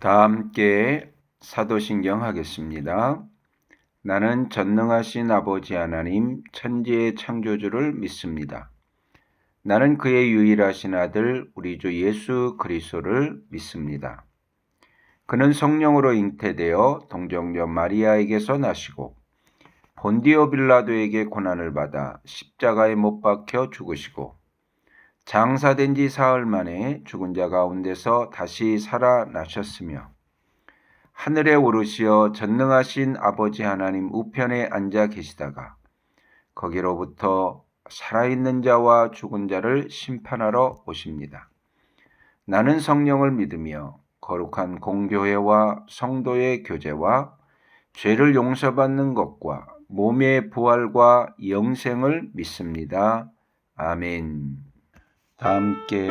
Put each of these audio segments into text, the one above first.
다 함께 사도신경 하겠습니다. 나는 전능하신 아버지 하나님 천지의 창조주를 믿습니다. 나는 그의 유일하신 아들 우리 주 예수 그리스도를 믿습니다. 그는 성령으로 잉태되어 동정녀 마리아에게서 나시고 본디오 빌라도에게 고난을 받아 십자가에 못 박혀 죽으시고 장사된 지 사흘 만에 죽은 자 가운데서 다시 살아나셨으며 하늘에 오르시어 전능하신 아버지 하나님 우편에 앉아 계시다가 거기로부터 살아있는 자와 죽은 자를 심판하러 오십니다. 나는 성령을 믿으며 거룩한 공교회와 성도의 교제와 죄를 용서받는 것과 몸의 부활과 영생을 믿습니다. 아멘. 다 함께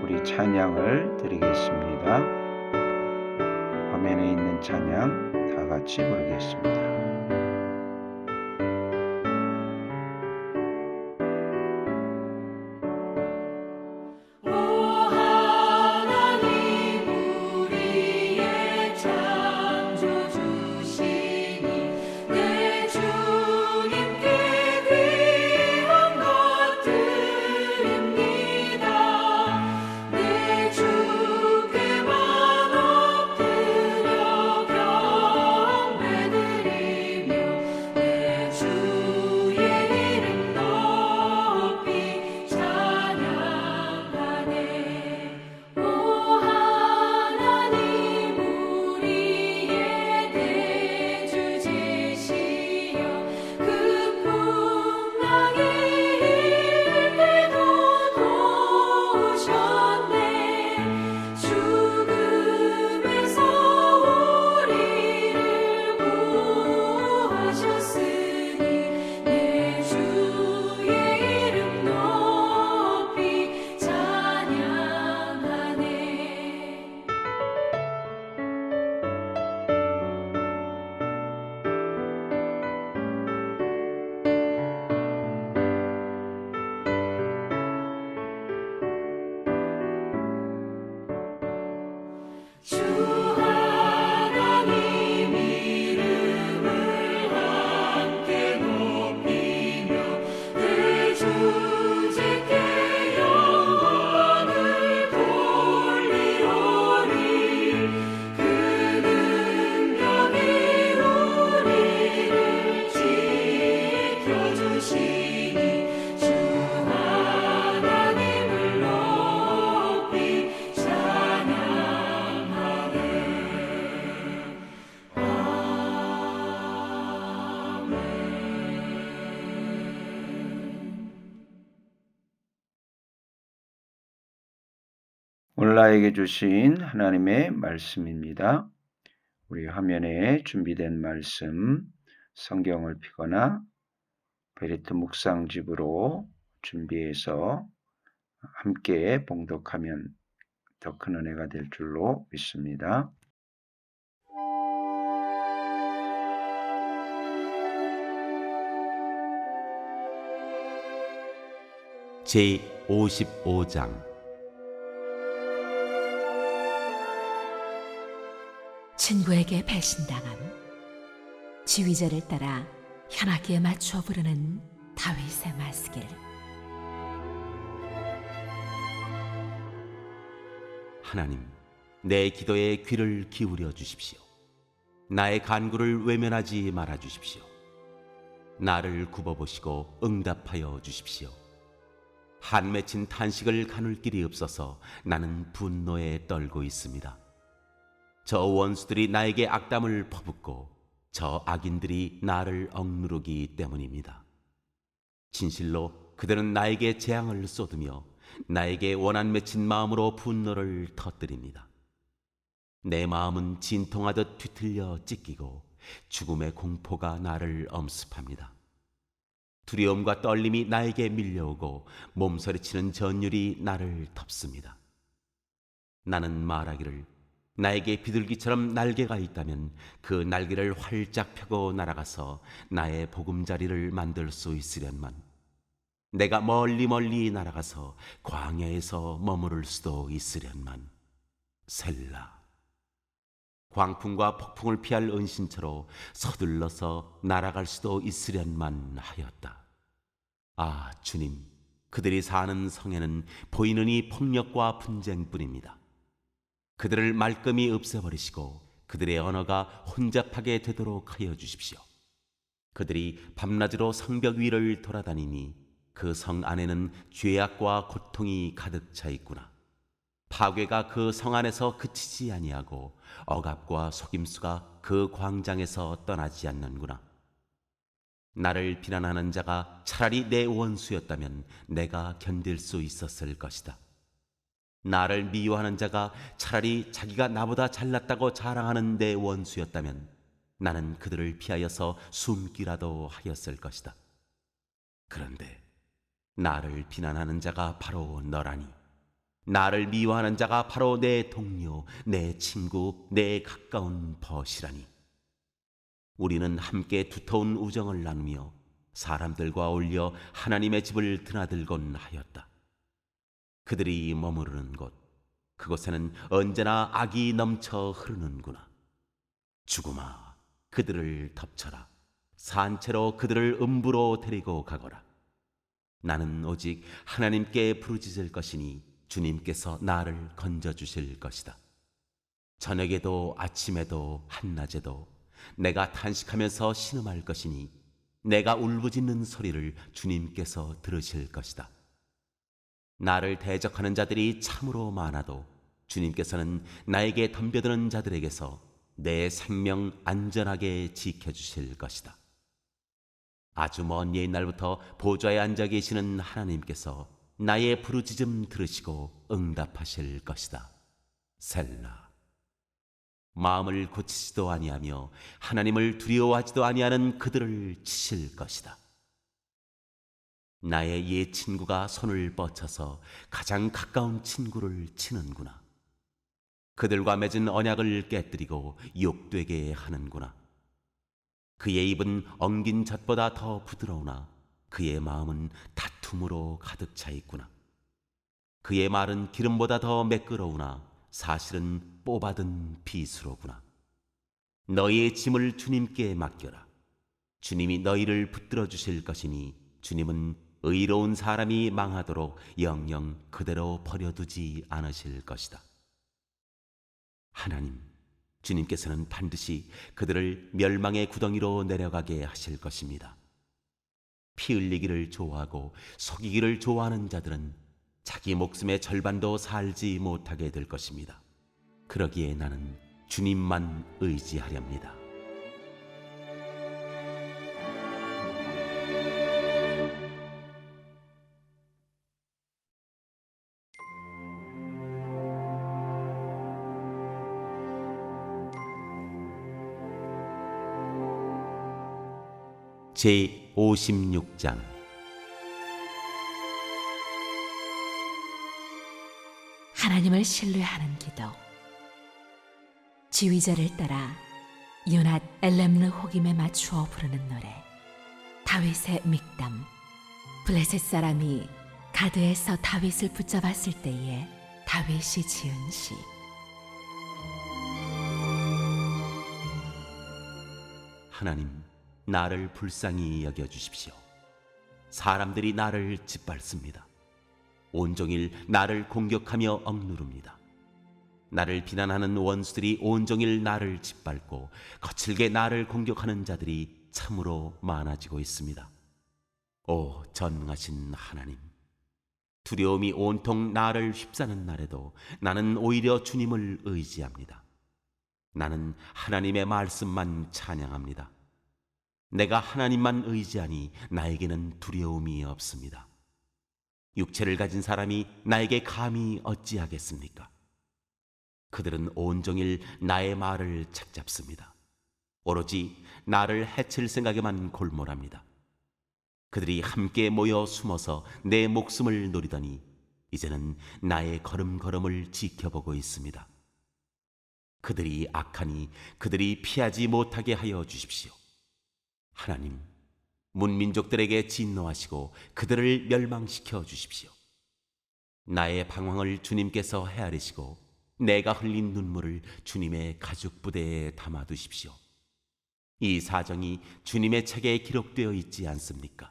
우리 찬양을 드리겠습니다. 화면에 있는 찬양 다 같이 부르겠습니다. 오늘 나에게 주신 하나님의 말씀입니다. 우리 화면에 준비된 말씀 성경을 펴거나 베리트 묵상집으로 준비해서 함께 봉독하면 더 큰 은혜가 될 줄로 믿습니다. 제55장 친구에게 배신당함. 지휘자를 따라 현악기에 맞춰 부르는 다윗의 말씀길. 하나님, 내 기도에 귀를 기울여 주십시오. 나의 간구를 외면하지 말아 주십시오. 나를 굽어보시고 응답하여 주십시오. 한 맺힌 탄식을 가눌 길이 없어서 나는 분노에 떨고 있습니다. 저 원수들이 나에게 악담을 퍼붓고 저 악인들이 나를 억누르기 때문입니다. 진실로 그들은 나에게 재앙을 쏟으며 나에게 원한 맺힌 마음으로 분노를 터뜨립니다. 내 마음은 진통하듯 뒤틀려 찢기고 죽음의 공포가 나를 엄습합니다. 두려움과 떨림이 나에게 밀려오고 몸서리치는 전율이 나를 덮습니다. 나는 말하기를 나에게 비둘기처럼 날개가 있다면 그 날개를 활짝 펴고 날아가서 나의 보금자리를 만들 수 있으련만 내가 멀리 멀리 날아가서 광야에서 머무를 수도 있으련만. 셀라. 광풍과 폭풍을 피할 은신처로 서둘러서 날아갈 수도 있으련만 하였다. 아, 주님, 그들이 사는 성에는 보이는 이 폭력과 분쟁뿐입니다. 그들을 말끔히 없애버리시고 그들의 언어가 혼잡하게 되도록 하여 주십시오. 그들이 밤낮으로 성벽 위를 돌아다니니 그 성 안에는 죄악과 고통이 가득 차 있구나. 파괴가 그 성 안에서 그치지 아니하고 억압과 속임수가 그 광장에서 떠나지 않는구나. 나를 비난하는 자가 차라리 내 원수였다면 내가 견딜 수 있었을 것이다. 나를 미워하는 자가 차라리 자기가 나보다 잘났다고 자랑하는 내 원수였다면 나는 그들을 피하여서 숨기라도 하였을 것이다. 그런데 나를 비난하는 자가 바로 너라니. 나를 미워하는 자가 바로 내 동료, 내 친구, 내 가까운 벗이라니. 우리는 함께 두터운 우정을 나누며 사람들과 어울려 하나님의 집을 드나들곤 하였다. 그들이 머무르는 곳, 그곳에는 언제나 악이 넘쳐 흐르는구나. 죽음아, 그들을 덮쳐라. 산채로 그들을 음부로 데리고 가거라. 나는 오직 하나님께 부르짖을 것이니 주님께서 나를 건져주실 것이다. 저녁에도 아침에도 한낮에도 내가 탄식하면서 신음할 것이니 내가 울부짖는 소리를 주님께서 들으실 것이다. 나를 대적하는 자들이 참으로 많아도 주님께서는 나에게 덤벼드는 자들에게서 내 생명 안전하게 지켜주실 것이다. 아주 먼 옛날부터 보좌에 앉아 계시는 하나님께서 나의 부르짖음 들으시고 응답하실 것이다. 셀라. 마음을 고치지도 아니하며 하나님을 두려워하지도 아니하는 그들을 치실 것이다. 나의 옛 친구가 손을 뻗쳐서 가장 가까운 친구를 치는구나. 그들과 맺은 언약을 깨뜨리고 욕되게 하는구나. 그의 입은 엉긴 젖보다 더 부드러우나 그의 마음은 다툼으로 가득 차 있구나. 그의 말은 기름보다 더 매끄러우나 사실은 뽑아든 빗으로구나. 너희의 짐을 주님께 맡겨라. 주님이 너희를 붙들어 주실 것이니 주님은 의로운 사람이 망하도록 영영 그대로 버려두지 않으실 것이다. 하나님, 주님께서는 반드시 그들을 멸망의 구덩이로 내려가게 하실 것입니다. 피 흘리기를 좋아하고 속이기를 좋아하는 자들은 자기 목숨의 절반도 살지 못하게 될 것입니다. 그러기에 나는 주님만 의지하렵니다. 제56장 하나님을 신뢰하는 기도. 지휘자를 따라 요낫 엘렘느 호김에 맞추어 부르는 노래. 다윗의 믹담. 블레셋 사람이 가드에서 다윗을 붙잡았을 때에 다윗이 지은 시. 하나님, 나를 불쌍히 여겨주십시오. 사람들이 나를 짓밟습니다. 온종일 나를 공격하며 억누릅니다. 나를 비난하는 원수들이 온종일 나를 짓밟고 거칠게 나를 공격하는 자들이 참으로 많아지고 있습니다. 오 전능하신 하나님, 두려움이 온통 나를 휩싸는 날에도 나는 오히려 주님을 의지합니다. 나는 하나님의 말씀만 찬양합니다. 내가 하나님만 의지하니 나에게는 두려움이 없습니다. 육체를 가진 사람이 나에게 감히 어찌하겠습니까? 그들은 온종일 나의 말을 착잡습니다. 오로지 나를 해칠 생각에만 골몰합니다. 그들이 함께 모여 숨어서 내 목숨을 노리더니 이제는 나의 걸음걸음을 지켜보고 있습니다. 그들이 악하니 그들이 피하지 못하게 하여 주십시오. 하나님, 문민족들에게 진노하시고 그들을 멸망시켜 주십시오. 나의 방황을 주님께서 헤아리시고 내가 흘린 눈물을 주님의 가죽 부대에 담아두십시오. 이 사정이 주님의 책에 기록되어 있지 않습니까?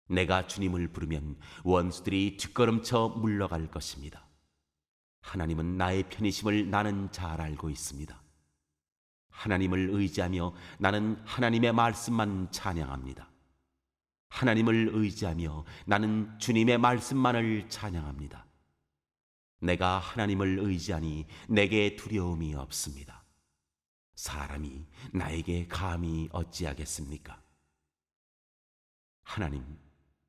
내가 주님을 부르면 원수들이 뒷걸음쳐 물러갈 것입니다. 하나님은 나의 편이심을 나는 잘 알고 있습니다. 하나님을 의지하며 나는 하나님의 말씀만 찬양합니다. 하나님을 의지하며 나는 주님의 말씀만을 찬양합니다. 내가 하나님을 의지하니 내게 두려움이 없습니다. 사람이 나에게 감히 어찌하겠습니까? 하나님,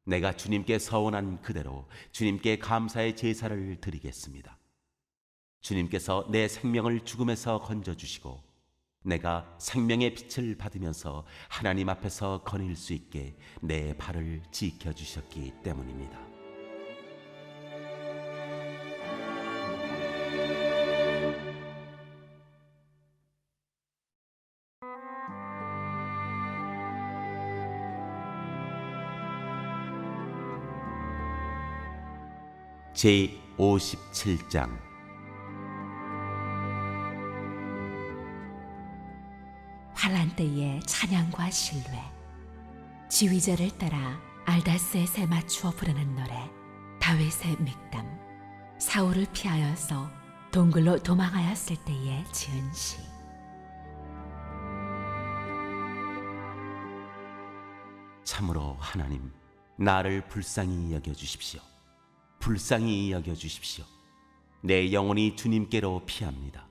내가 주님께 서원한 그대로 주님께 감사의 제사를 드리겠습니다. 주님께서 내 생명을 죽음에서 건져주시고 내가 생명의 빛을 받으면서 하나님 앞에서 거닐 수 있게 내 발을 지켜주셨기 때문입니다. 제57장 환란 때의 찬양과 신뢰. 지휘자를 따라 알다스엣에 맞추어 부르는 노래. 다윗의 믹담. 사울을 피하여서 동굴로 도망하였을 때에 지은 시. 참으로 하나님, 나를 불쌍히 여겨주십시오. 불쌍히 여겨주십시오. 내 영혼이 주님께로 피합니다.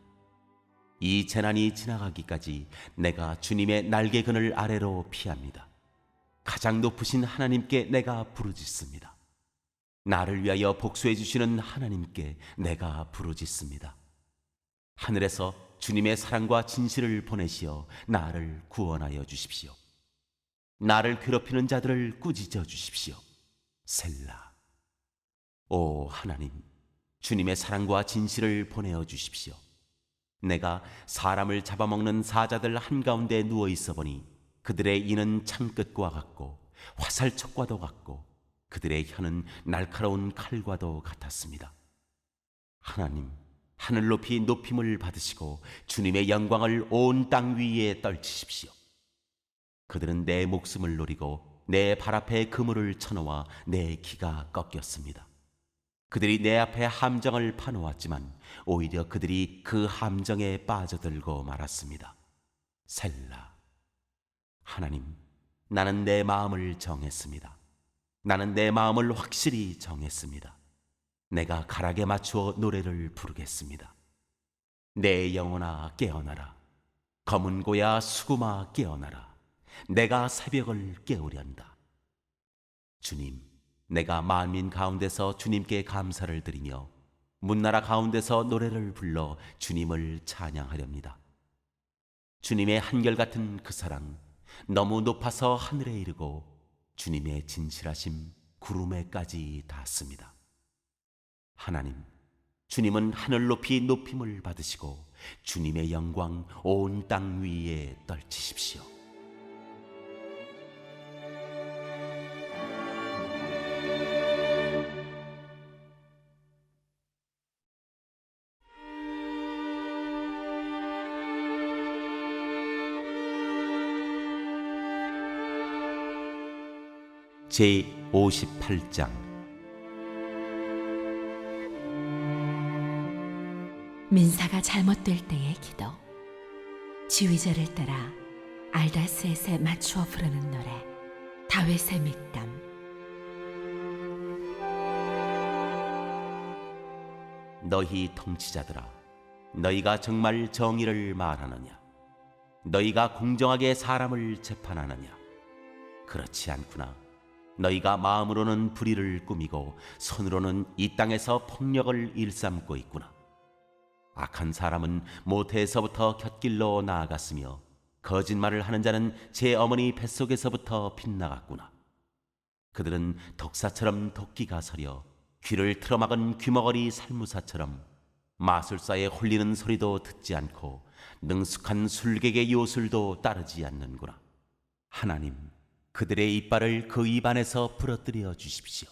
이 재난이 지나가기까지 내가 주님의 날개 그늘 아래로 피합니다. 가장 높으신 하나님께 내가 부르짖습니다. 나를 위하여 복수해 주시는 하나님께 내가 부르짖습니다. 하늘에서 주님의 사랑과 진실을 보내시어 나를 구원하여 주십시오. 나를 괴롭히는 자들을 꾸짖어 주십시오. 셀라. 오 하나님, 주님의 사랑과 진실을 보내어 주십시오. 내가 사람을 잡아먹는 사자들 한가운데 누워 있어 보니 그들의 이는 창끝과 같고 화살촉과도 같고 그들의 혀는 날카로운 칼과도 같았습니다. 하나님, 하늘 높이 높임을 받으시고 주님의 영광을 온 땅 위에 떨치십시오. 그들은 내 목숨을 노리고 내 발 앞에 그물을 쳐놓아 내 기가 꺾였습니다. 그들이 내 앞에 함정을 파놓았지만 오히려 그들이 그 함정에 빠져들고 말았습니다. 셀라. 하나님, 나는 내 마음을 정했습니다. 나는 내 마음을 확실히 정했습니다. 내가 가락에 맞추어 노래를 부르겠습니다. 내 영혼아 깨어나라. 검은 고야 수구마 깨어나라. 내가 새벽을 깨우련다. 주님, 내가 만민 가운데서 주님께 감사를 드리며 문나라 가운데서 노래를 불러 주님을 찬양하렵니다. 주님의 한결같은 그 사랑, 너무 높아서 하늘에 이르고 주님의 진실하심 구름에까지 닿습니다. 하나님, 주님은 하늘 높이 높임을 받으시고 주님의 영광 온 땅 위에 떨치십시오. 제58장 민사가 잘못될 때의 기도. 지휘자를 따라 알다스엣에 맞추어 부르는 노래. 다윗의 믹담. 너희 통치자들아, 너희가 정말 정의를 말하느냐? 너희가 공정하게 사람을 재판하느냐? 그렇지 않구나. 너희가 마음으로는 불의를 꾸미고 손으로는 이 땅에서 폭력을 일삼고 있구나. 악한 사람은 모태에서부터 곁길로 나아갔으며 거짓말을 하는 자는 제 어머니 뱃속에서부터 빗나갔구나. 그들은 독사처럼 도끼가 서려 귀를 틀어막은 귀머거리 살무사처럼 마술사의 홀리는 소리도 듣지 않고 능숙한 술객의 요술도 따르지 않는구나. 하나님, 그들의 이빨을 그 입안에서 부러뜨려 주십시오.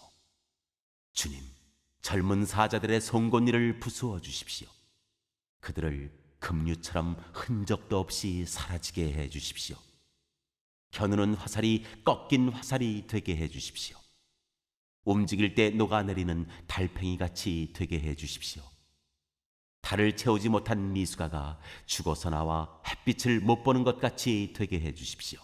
주님, 젊은 사자들의 송곳니를 부수어 주십시오. 그들을 급류처럼 흔적도 없이 사라지게 해 주십시오. 겨누는 화살이 꺾인 화살이 되게 해 주십시오. 움직일 때 녹아내리는 달팽이같이 되게 해 주십시오. 달을 채우지 못한 미숙아가 죽어서 나와 햇빛을 못 보는 것 같이 되게 해 주십시오.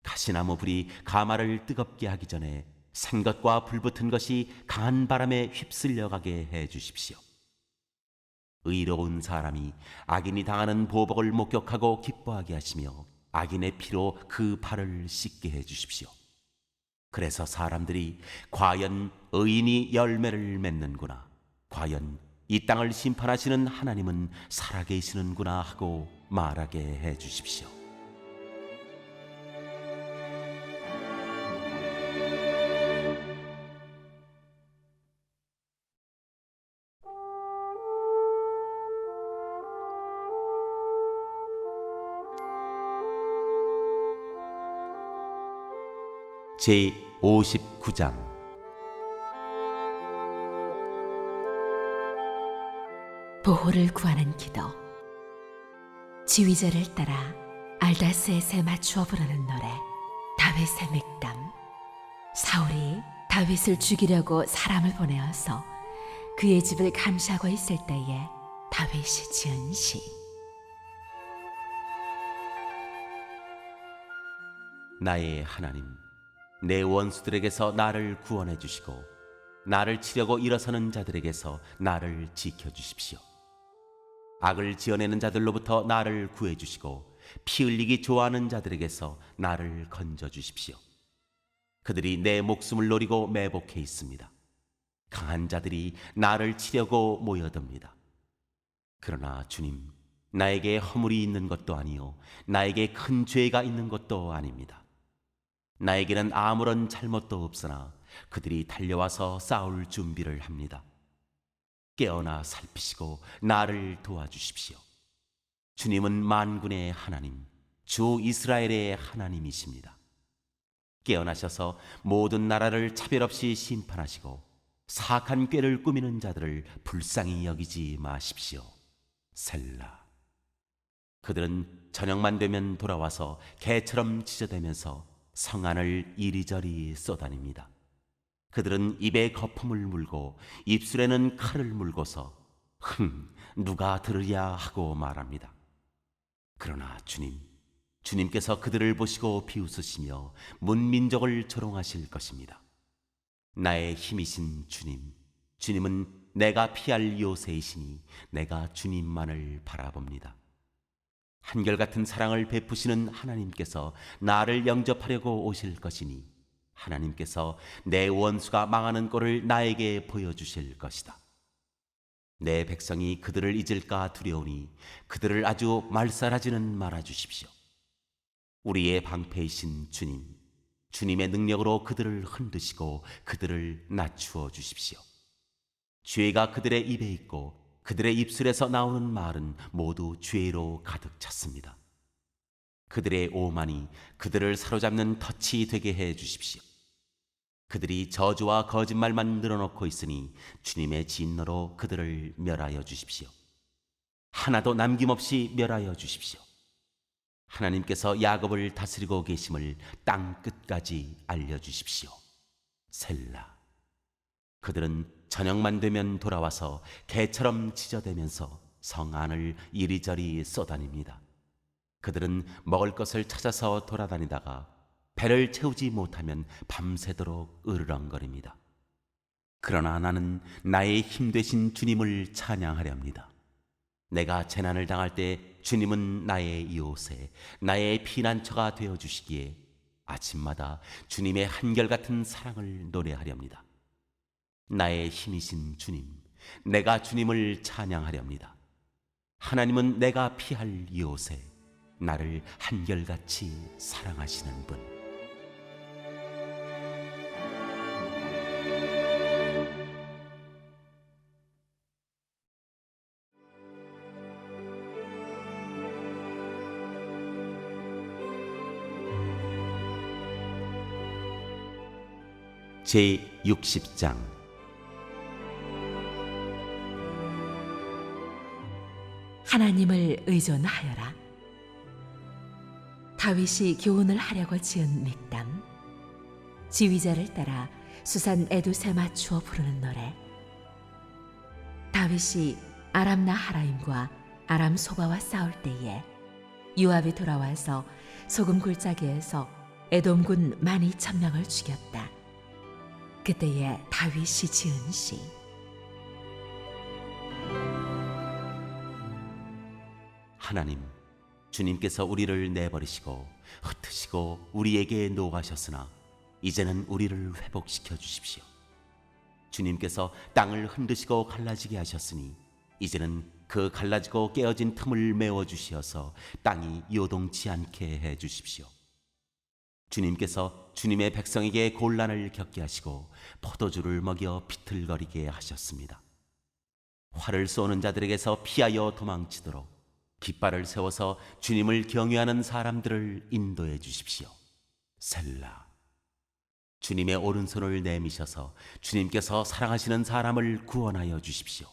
가시나무 불이 가마를 뜨겁게 하기 전에 산 것과 불붙은 것이 강한 바람에 휩쓸려 가게 해 주십시오. 의로운 사람이 악인이 당하는 보복을 목격하고 기뻐하게 하시며 악인의 피로 그 발을 씻게 해 주십시오. 그래서 사람들이 과연 의인이 열매를 맺는구나, 과연 이 땅을 심판하시는 하나님은 살아계시는구나 하고 말하게 해 주십시오. 제 59장 보호를 구하는 기도. 지휘자를 따라 알다스에세 맞추어 부르는 노래. 다윗의 믹담. 사울이 다윗을 죽이려고 사람을 보내어서 그의 집을 감시하고 있을 때에 다윗이 지은 시. 나의 하나님, 내 원수들에게서 나를 구원해 주시고 나를 치려고 일어서는 자들에게서 나를 지켜 주십시오. 악을 지어내는 자들로부터 나를 구해 주시고 피 흘리기 좋아하는 자들에게서 나를 건져 주십시오. 그들이 내 목숨을 노리고 매복해 있습니다. 강한 자들이 나를 치려고 모여듭니다. 그러나 주님, 나에게 허물이 있는 것도 아니요 나에게 큰 죄가 있는 것도 아닙니다. 나에게는 아무런 잘못도 없으나 그들이 달려와서 싸울 준비를 합니다. 깨어나 살피시고 나를 도와주십시오. 주님은 만군의 하나님, 주 이스라엘의 하나님이십니다. 깨어나셔서 모든 나라를 차별 없이 심판하시고 사악한 꾀를 꾸미는 자들을 불쌍히 여기지 마십시오. 셀라. 그들은 저녁만 되면 돌아와서 개처럼 짖어대면서 성 안을 이리저리 쏘다닙니다. 그들은 입에 거품을 물고 입술에는 칼을 물고서 누가 들으랴 하고 말합니다. 그러나 주님께서 그들을 보시고 비웃으시며 문민족을 조롱하실 것입니다. 나의 힘이신 주님은 내가 피할 요새이시니 내가 주님만을 바라봅니다. 한결같은 사랑을 베푸시는 하나님께서 나를 영접하려고 오실 것이니 하나님께서 내 원수가 망하는 꼴을 나에게 보여주실 것이다. 내 백성이 그들을 잊을까 두려우니 그들을 아주 말살하지는 말아주십시오. 우리의 방패이신 주님의 능력으로 그들을 흔드시고 그들을 낮추어 주십시오. 죄가 그들의 입에 있고 그들의 입술에서 나오는 말은 모두 죄로 가득 찼습니다. 그들의 오만이 그들을 사로잡는 덫이 되게 해 주십시오. 그들이 저주와 거짓말만 늘어놓고 있으니 주님의 진노로 그들을 멸하여 주십시오. 하나도 남김없이 멸하여 주십시오. 하나님께서 야곱을 다스리고 계심을 땅 끝까지 알려주십시오. 셀라. 그들은 저녁만 되면 돌아와서 개처럼 짖어대면서 성 안을 이리저리 쏘다닙니다. 그들은 먹을 것을 찾아서 돌아다니다가 배를 채우지 못하면 밤새도록 으르렁거립니다. 그러나 나는 나의 힘 되신 주님을 찬양하렵니다. 내가 재난을 당할 때 주님은 나의 요새, 나의 피난처가 되어주시기에 아침마다 주님의 한결같은 사랑을 노래하렵니다. 나의 힘이신 주님, 내가 주님을 찬양하렵니다. 하나님은 내가 피할 요새, 나를 한결같이 사랑하시는 분. 제60장 하나님을 의존하여라. 다윗이 교훈을 하려고 지은 믹담. 지휘자를 따라 수산 에두세 맞추어 부르는 노래. 다윗이 아람 나하라임과 아람 소바와 싸울 때에 요압이 돌아와서 소금 골짜기에서 에돔군 12,000명을 죽였다. 그때에 다윗이 지은 시. 하나님, 주님께서 우리를 내버리시고 흩으시고 우리에게 노하셨으나 이제는 우리를 회복시켜 주십시오. 주님께서 땅을 흔드시고 갈라지게 하셨으니 이제는 그 갈라지고 깨어진 틈을 메워 주시어서 땅이 요동치 않게 해 주십시오. 주님께서 주님의 백성에게 곤란을 겪게 하시고 포도주를 먹여 비틀거리게 하셨습니다. 활을 쏘는 자들에게서 피하여 도망치도록 깃발을 세워서 주님을 경외하는 사람들을 인도해 주십시오. 셀라. 주님의 오른손을 내미셔서 주님께서 사랑하시는 사람을 구원하여 주십시오.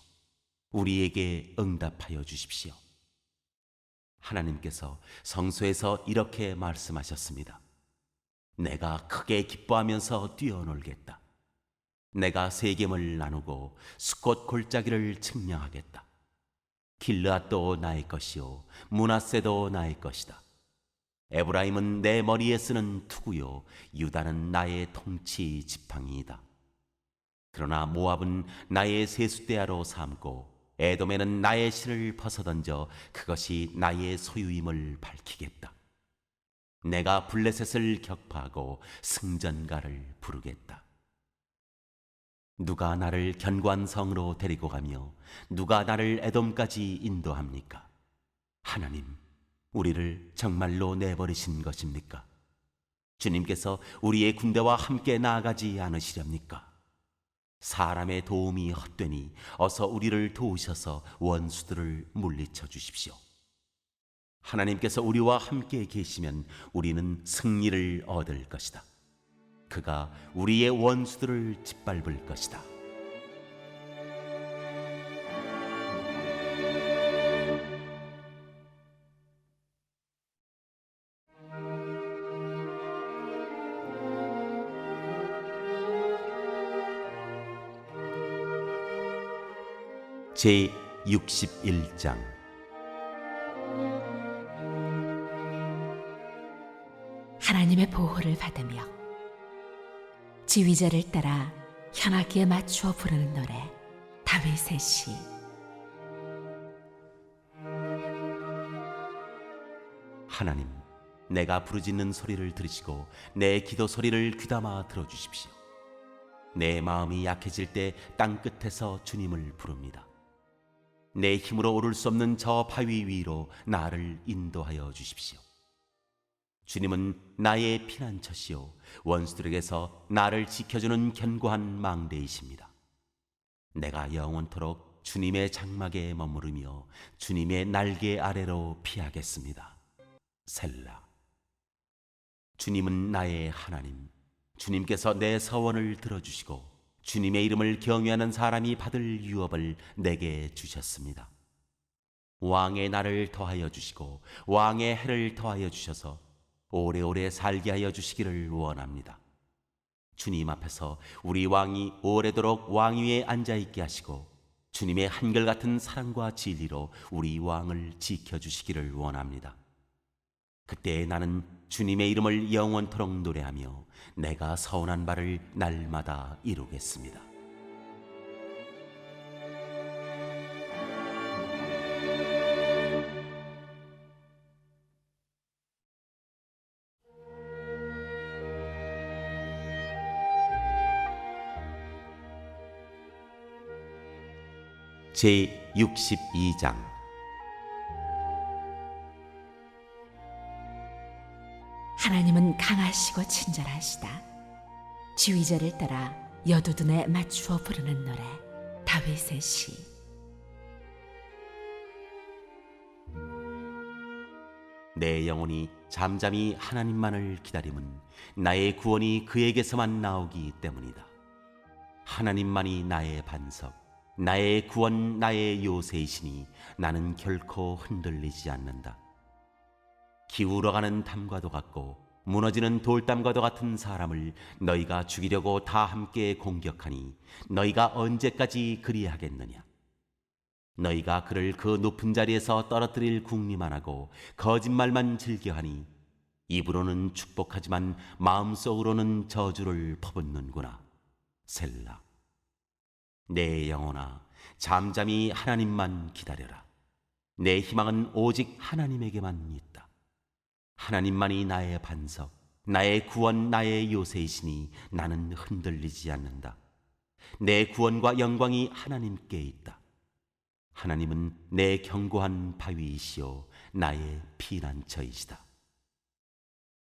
우리에게 응답하여 주십시오. 하나님께서 성소에서 이렇게 말씀하셨습니다. 내가 크게 기뻐하면서 뛰어놀겠다. 내가 세겜을 나누고 숫곳 골짜기를 측량하겠다. 길르앗도 나의 것이요 므낫세도 나의 것이다. 에브라임은 내 머리에 쓰는 투구요 유다는 나의 통치 지팡이이다. 그러나 모압은 나의 세숫대야로 삼고 에돔에는 나의 실을 벗어던져 그것이 나의 소유임을 밝히겠다. 내가 블레셋을 격파하고 승전가를 부르겠다. 누가 나를 견고한 성으로 데리고 가며 누가 나를 에돔까지 인도합니까? 하나님, 우리를 정말로 내버리신 것입니까? 주님께서 우리의 군대와 함께 나아가지 않으시렵니까? 사람의 도움이 헛되니 어서 우리를 도우셔서 원수들을 물리쳐 주십시오. 하나님께서 우리와 함께 계시면 우리는 승리를 얻을 것이다. 그가 우리의 원수들을 짓밟을 것이다. 제 61장. 하나님의 보호를 받으며 지휘자를 따라 현악기에 맞추어 부르는 노래. 다윗의 시. 하나님, 내가 부르짖는 소리를 들으시고 내 기도 소리를 귀담아 들어주십시오. 내 마음이 약해질 때 땅끝에서 주님을 부릅니다. 내 힘으로 오를 수 없는 저 바위 위로 나를 인도하여 주십시오. 주님은 나의 피난처시요 원수들에게서 나를 지켜주는 견고한 망대이십니다. 내가 영원토록 주님의 장막에 머무르며 주님의 날개 아래로 피하겠습니다. 셀라. 주님은 나의 하나님, 주님께서 내 서원을 들어주시고 주님의 이름을 경외하는 사람이 받을 유업을 내게 주셨습니다. 왕의 날을 더하여 주시고 왕의 해를 더하여 주셔서 오래오래 살게 하여 주시기를 원합니다. 주님 앞에서 우리 왕이 오래도록 왕위에 앉아있게 하시고 주님의 한결같은 사랑과 진리로 우리 왕을 지켜주시기를 원합니다. 그때 나는 주님의 이름을 영원토록 노래하며 내가 서원한 바를 날마다 이루겠습니다. 제 62장. 하나님은 강하시고 친절하시다. 지휘자를 따라 여두둔에 맞추어 부르는 노래. 다윗의 시. 내 영혼이 잠잠히 하나님만을 기다림은 나의 구원이 그에게서만 나오기 때문이다. 하나님만이 나의 반석, 나의 구원, 나의 요새이시니 나는 결코 흔들리지 않는다. 기울어가는 담과도 같고 무너지는 돌담과도 같은 사람을 너희가 죽이려고 다 함께 공격하니 너희가 언제까지 그리하겠느냐? 너희가 그를 그 높은 자리에서 떨어뜨릴 궁리만 하고 거짓말만 즐겨하니 입으로는 축복하지만 마음속으로는 저주를 퍼붓는구나. 셀라. 내 영혼아, 잠잠히 하나님만 기다려라. 내 희망은 오직 하나님에게만 있다. 하나님만이 나의 반석, 나의 구원, 나의 요새이시니 나는 흔들리지 않는다. 내 구원과 영광이 하나님께 있다. 하나님은 내 견고한 바위이시요 나의 피난처이시다.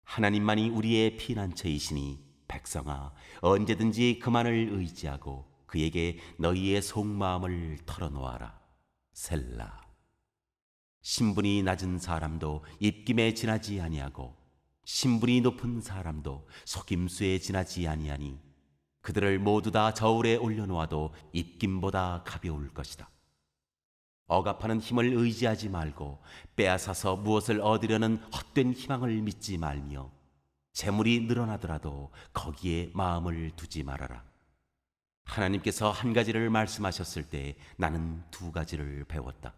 하나님만이 우리의 피난처이시니 백성아, 언제든지 그만을 의지하고 그에게 너희의 속마음을 털어놓아라. 셀라. 신분이 낮은 사람도 입김에 지나지 아니하고 신분이 높은 사람도 속임수에 지나지 아니하니 그들을 모두 다 저울에 올려놓아도 입김보다 가벼울 것이다. 억압하는 힘을 의지하지 말고 빼앗아서 무엇을 얻으려는 헛된 희망을 믿지 말며 재물이 늘어나더라도 거기에 마음을 두지 말아라. 하나님께서 한 가지를 말씀하셨을 때 나는 두 가지를 배웠다.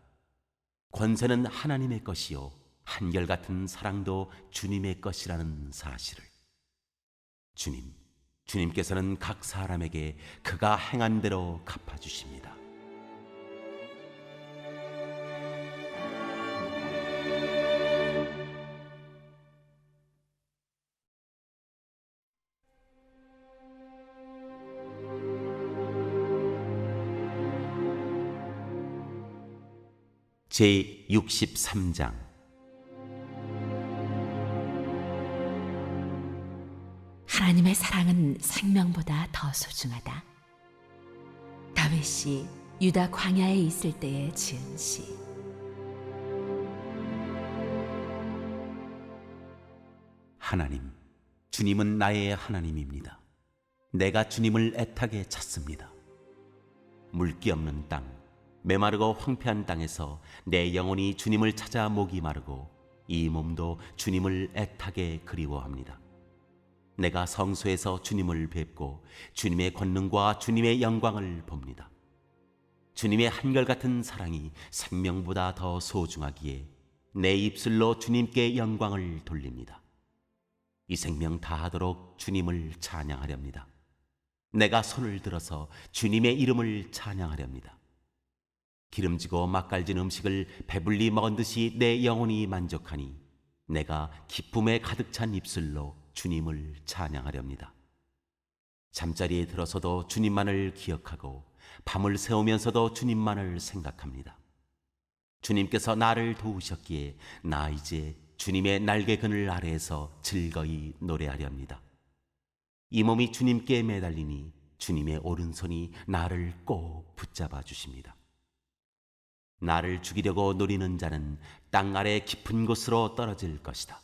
권세는 하나님의 것이요 한결같은 사랑도 주님의 것이라는 사실을. 주님께서는 각 사람에게 그가 행한 대로 갚아주십니다. 제63장. 하나님의 사랑은 생명보다 더 소중하다. 다윗이 유다 광야에 있을 때에 지은 시. 하나님, 주님은 나의 하나님입니다. 내가 주님을 애타게 찾습니다. 물기 없는 땅, 메마르고 황폐한 땅에서 내 영혼이 주님을 찾아 목이 마르고 이 몸도 주님을 애타게 그리워합니다. 내가 성소에서 주님을 뵙고 주님의 권능과 주님의 영광을 봅니다. 주님의 한결같은 사랑이 생명보다 더 소중하기에 내 입술로 주님께 영광을 돌립니다. 이 생명 다하도록 주님을 찬양하렵니다. 내가 손을 들어서 주님의 이름을 찬양하렵니다. 기름지고 맛깔진 음식을 배불리 먹은 듯이 내 영혼이 만족하니 내가 기쁨에 가득 찬 입술로 주님을 찬양하렵니다. 잠자리에 들어서도 주님만을 기억하고 밤을 새우면서도 주님만을 생각합니다. 주님께서 나를 도우셨기에 나 이제 주님의 날개 그늘 아래에서 즐거이 노래하렵니다. 이 몸이 주님께 매달리니 주님의 오른손이 나를 꼭 붙잡아 주십니다. 나를 죽이려고 노리는 자는 땅 아래 깊은 곳으로 떨어질 것이다.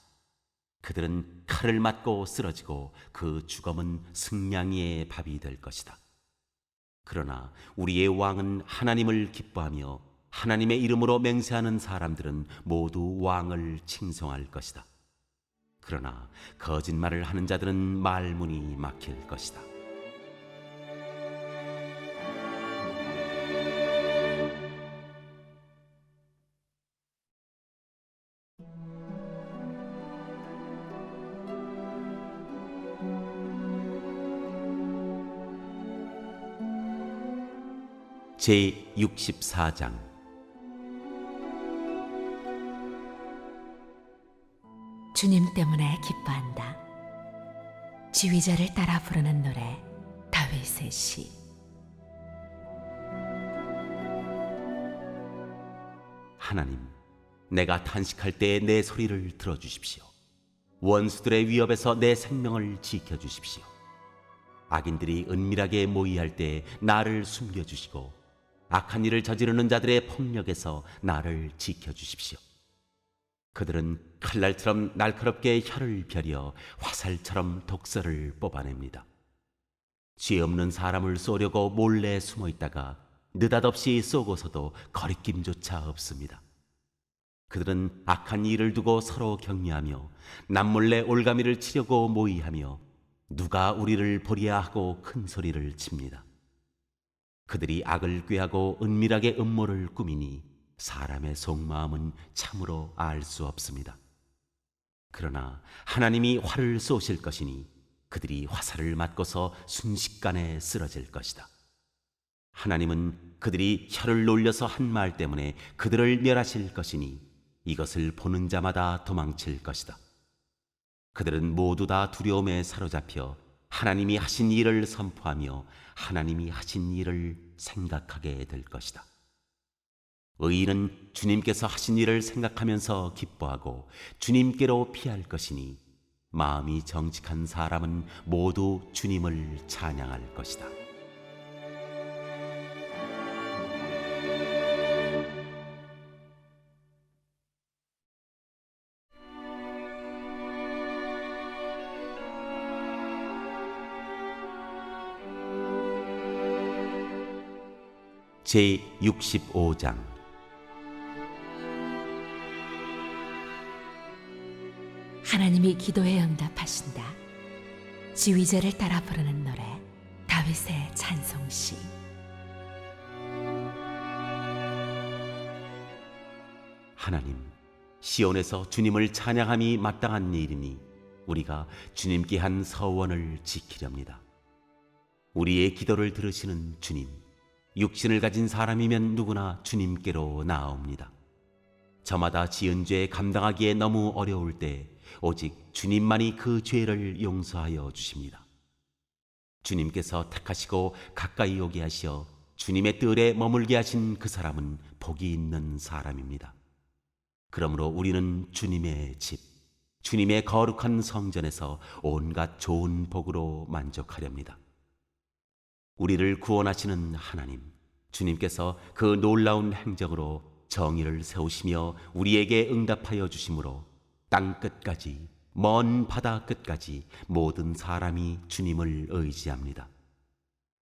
그들은 칼을 맞고 쓰러지고 그 죽음은 승냥이의 밥이 될 것이다. 그러나 우리의 왕은 하나님을 기뻐하며 하나님의 이름으로 맹세하는 사람들은 모두 왕을 칭송할 것이다. 그러나 거짓말을 하는 자들은 말문이 막힐 것이다. 제64장. 주님 때문에 기뻐한다. 지휘자를 따라 부르는 노래, 다윗의 시. 하나님, 내가 탄식할 때에 내 소리를 들어주십시오. 원수들의 위협에서 내 생명을 지켜주십시오. 악인들이 은밀하게 모의할 때 나를 숨겨주시고 악한 일을 저지르는 자들의 폭력에서 나를 지켜주십시오. 그들은 칼날처럼 날카롭게 혀를 펴려 화살처럼 독설을 뽑아냅니다. 죄 없는 사람을 쏘려고 몰래 숨어 있다가 느닷없이 쏘고서도 거리낌조차 없습니다. 그들은 악한 일을 두고 서로 격려하며 남몰래 올가미를 치려고 모의하며 누가 우리를 보리야 하고 큰 소리를 칩니다. 그들이 악을 꾀하고 은밀하게 음모를 꾸미니 사람의 속마음은 참으로 알 수 없습니다. 그러나 하나님이 활을 쏘실 것이니 그들이 화살을 맞고서 순식간에 쓰러질 것이다. 하나님은 그들이 혀를 놀려서 한 말 때문에 그들을 멸하실 것이니 이것을 보는 자마다 도망칠 것이다. 그들은 모두 다 두려움에 사로잡혀 하나님이 하신 일을 선포하며 하나님이 하신 일을 생각하게 될 것이다. 의인은 주님께서 하신 일을 생각하면서 기뻐하고 주님께로 피할 것이니 마음이 정직한 사람은 모두 주님을 찬양할 것이다. 제65장 하나님이 기도에 응답하신다. 지휘자를 따라 부르는 노래, 다윗의 찬송시. 하나님, 시온에서 주님을 찬양함이 마땅한 일이니 우리가 주님께 한 서원을 지키렵니다. 우리의 기도를 들으시는 주님, 육신을 가진 사람이면 누구나 주님께로 나아옵니다. 저마다 지은 죄 감당하기에 너무 어려울 때 오직 주님만이 그 죄를 용서하여 주십니다. 주님께서 택하시고 가까이 오게 하시어 주님의 뜰에 머물게 하신 그 사람은 복이 있는 사람입니다. 그러므로 우리는 주님의 집, 주님의 거룩한 성전에서 온갖 좋은 복으로 만족하렵니다. 우리를 구원하시는 하나님, 주님께서 그 놀라운 행적으로 정의를 세우시며 우리에게 응답하여 주심으로 땅 끝까지, 먼 바다 끝까지 모든 사람이 주님을 의지합니다.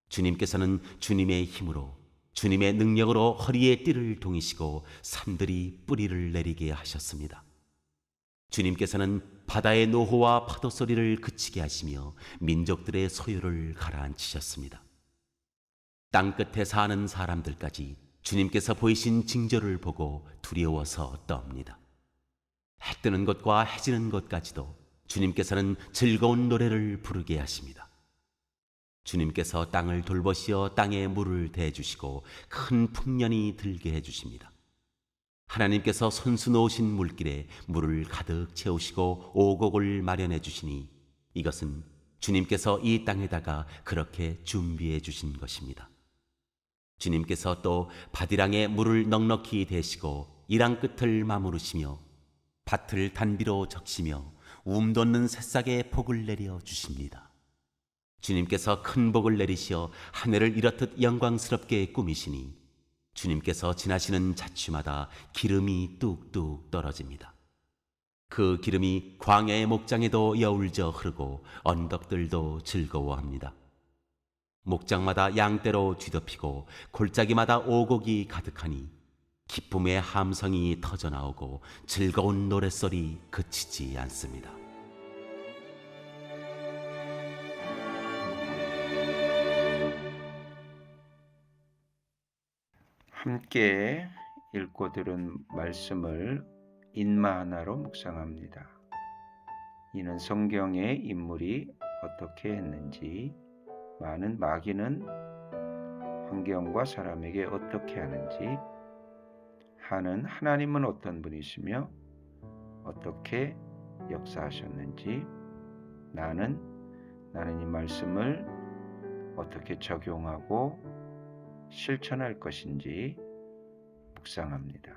주님께서는 주님의 힘으로, 주님의 능력으로 허리에 띠를 동이시고 산들이 뿌리를 내리게 하셨습니다. 주님께서는 바다의 노호와 파도 소리를 그치게 하시며 민족들의 소요를 가라앉히셨습니다. 땅끝에 사는 사람들까지 주님께서 보이신 징조를 보고 두려워서 떱니다. 해 뜨는 것과 해 지는 것까지도 주님께서는 즐거운 노래를 부르게 하십니다. 주님께서 땅을 돌보시어 땅에 물을 대주시고 큰 풍년이 들게 해주십니다. 하나님께서 손수 놓으신 물길에 물을 가득 채우시고 오곡을 마련해 주시니 이것은 주님께서 이 땅에다가 그렇게 준비해 주신 것입니다. 주님께서 또 밭이랑에 물을 넉넉히 대시고 이랑 끝을 마무르시며 밭을 단비로 적시며 움 돋는 새싹에 복을 내려 주십니다. 주님께서 큰 복을 내리시어 하늘을 이렇듯 영광스럽게 꾸미시니 주님께서 지나시는 자취마다 기름이 뚝뚝 떨어집니다. 그 기름이 광야의 목장에도 여울져 흐르고 언덕들도 즐거워합니다. 목장마다 양떼로 뒤덮이고 골짜기마다 오곡이 가득하니 기쁨의 함성이 터져나오고 즐거운 노랫소리 그치지 않습니다. 함께 읽고 들은 말씀을 인마 하나로 묵상합니다. 이는 성경의 인물이 어떻게 했는지, 많은 마귀는 환경과 사람에게 어떻게 하는지, 하는 하나님은 어떤 분이시며 어떻게 역사하셨는지, 나는 이 말씀을 어떻게 적용하고 실천할 것인지 묵상합니다.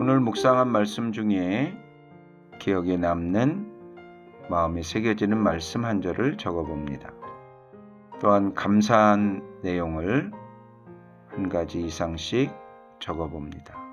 오늘 묵상한 말씀 중에 기억에 남는 마음에 새겨지는 말씀 한 절을 적어봅니다. 또한 감사한 내용을 한 가지 이상씩 적어봅니다.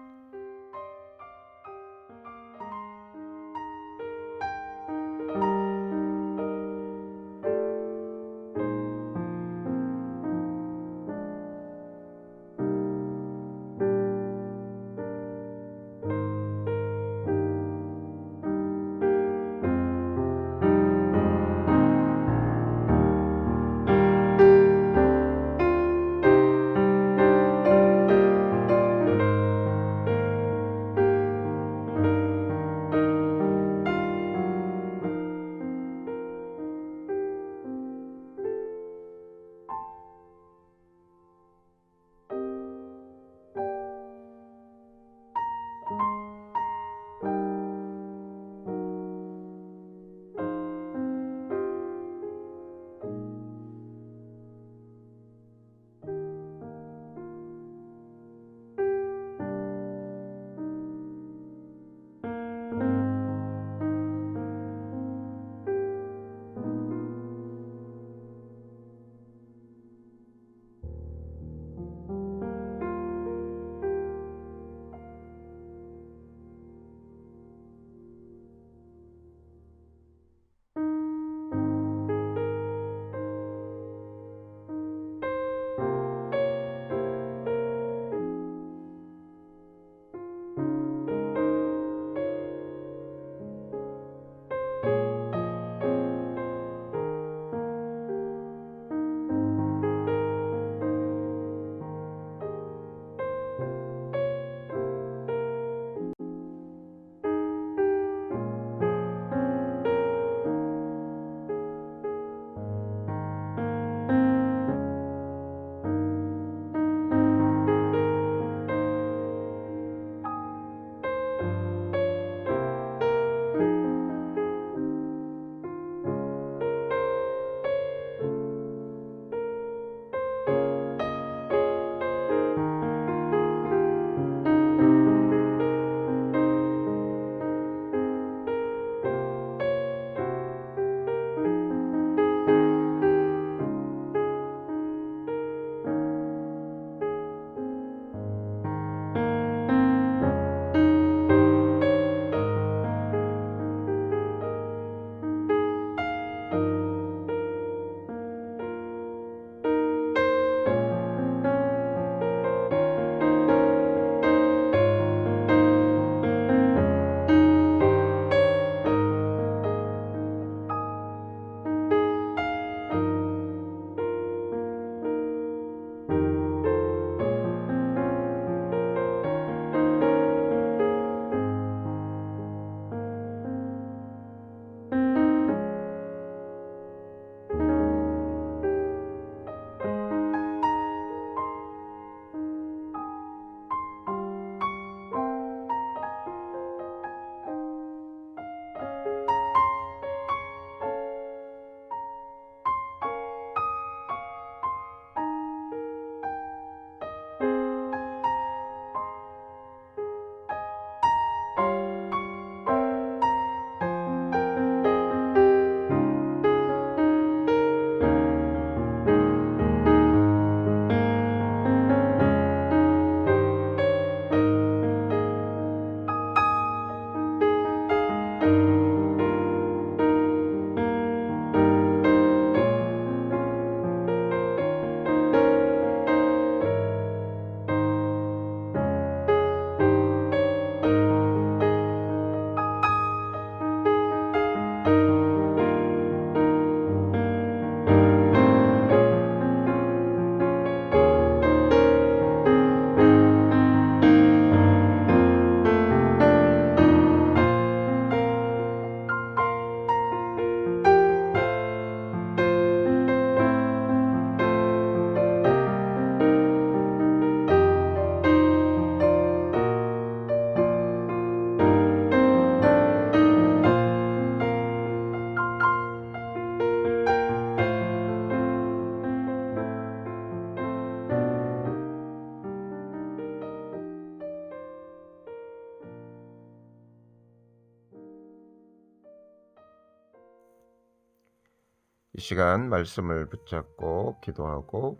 이 시간 말씀을 붙잡고 기도하고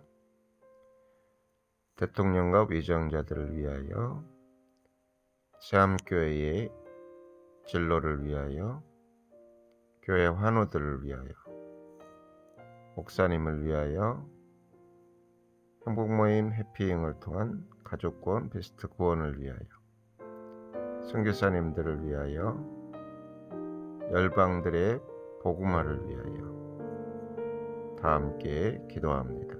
대통령과 위정자들을 위하여, 새암교회의 진로를 위하여, 교회 환우들을 위하여, 목사님을 위하여, 행복모임 해피잉을 통한 가족구원 베스트 구원을 위하여, 선교사님들을 위하여, 열방들의 복음화를 위하여 다 함께 기도합니다.